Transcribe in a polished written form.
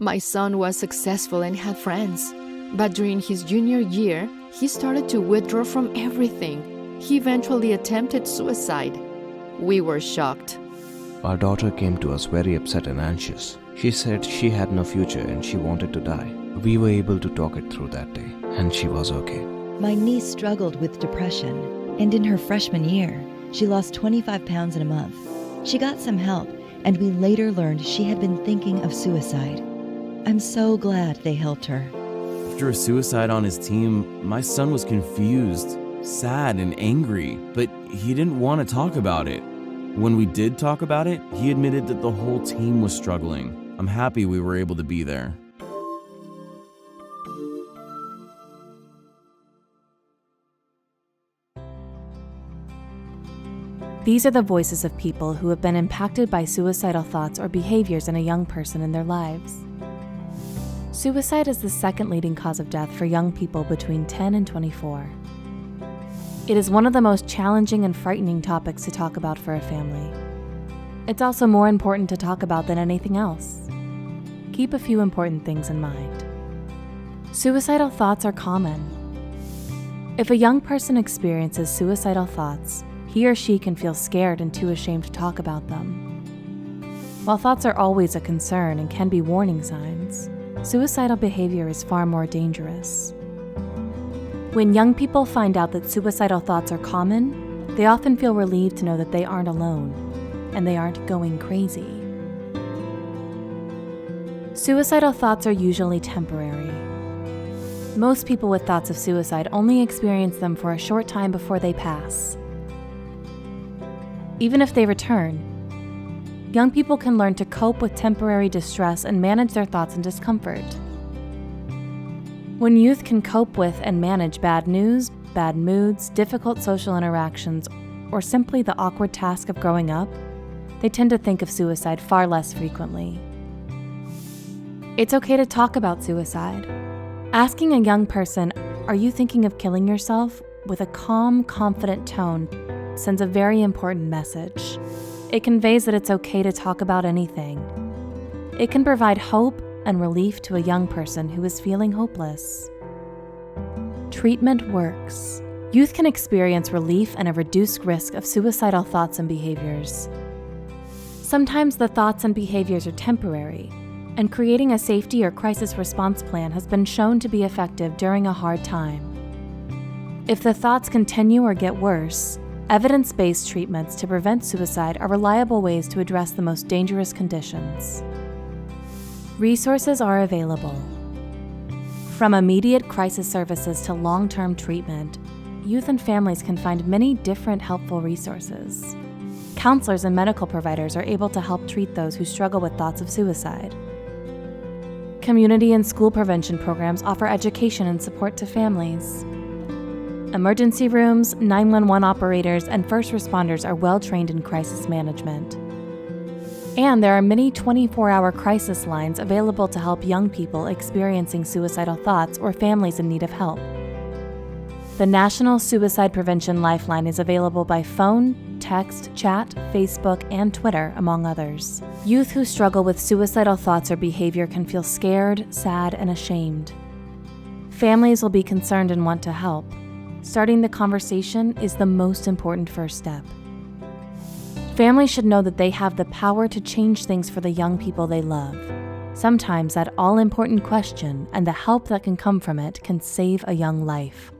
My son was successful and had friends, but during his junior year, he started to withdraw from everything. He eventually attempted suicide. We were shocked. Our daughter came to us very upset and anxious. She said she had no future and she wanted to die. We were able to talk it through that day, and she was okay. My niece struggled with depression, and in her freshman year, she lost 25 pounds in a month. She got some help, and we later learned she had been thinking of suicide. I'm so glad they helped her. After a suicide on his team, my son was confused, sad, and angry, but he didn't want to talk about it. When we did talk about it, he admitted that the whole team was struggling. I'm happy we were able to be there. These are the voices of people who have been impacted by suicidal thoughts or behaviors in a young person in their lives. Suicide is the second leading cause of death for young people between 10 and 24. It is one of the most challenging and frightening topics to talk about for a family. It's also more important to talk about than anything else. Keep a few important things in mind. Suicidal thoughts are common. If a young person experiences suicidal thoughts, he or she can feel scared and too ashamed to talk about them. While thoughts are always a concern and can be warning signs, suicidal behavior is far more dangerous. When young people find out that suicidal thoughts are common, they often feel relieved to know that they aren't alone and they aren't going crazy. Suicidal thoughts are usually temporary. Most people with thoughts of suicide only experience them for a short time before they pass. Even if they return, young people can learn to cope with temporary distress and manage their thoughts and discomfort. When youth can cope with and manage bad news, bad moods, difficult social interactions, or simply the awkward task of growing up, they tend to think of suicide far less frequently. It's okay to talk about suicide. Asking a young person, "Are you thinking of killing yourself?" with a calm, confident tone sends a very important message. It conveys that it's okay to talk about anything. It can provide hope and relief to a young person who is feeling hopeless. Treatment works. Youth can experience relief and a reduced risk of suicidal thoughts and behaviors. Sometimes the thoughts and behaviors are temporary, and creating a safety or crisis response plan has been shown to be effective during a hard time. If the thoughts continue or get worse, evidence-based treatments to prevent suicide are reliable ways to address the most dangerous conditions. Resources are available. From immediate crisis services to long-term treatment, youth and families can find many different helpful resources. Counselors and medical providers are able to help treat those who struggle with thoughts of suicide. Community and school prevention programs offer education and support to families. Emergency rooms, 911 operators, and first responders are well trained in crisis management. And there are many 24-hour crisis lines available to help young people experiencing suicidal thoughts or families in need of help. The National Suicide Prevention Lifeline is available by phone, text, chat, Facebook, and Twitter, among others. Youth who struggle with suicidal thoughts or behavior can feel scared, sad, and ashamed. Families will be concerned and want to help. Starting the conversation is the most important first step. Families should know that they have the power to change things for the young people they love. Sometimes that all-important question and the help that can come from it can save a young life.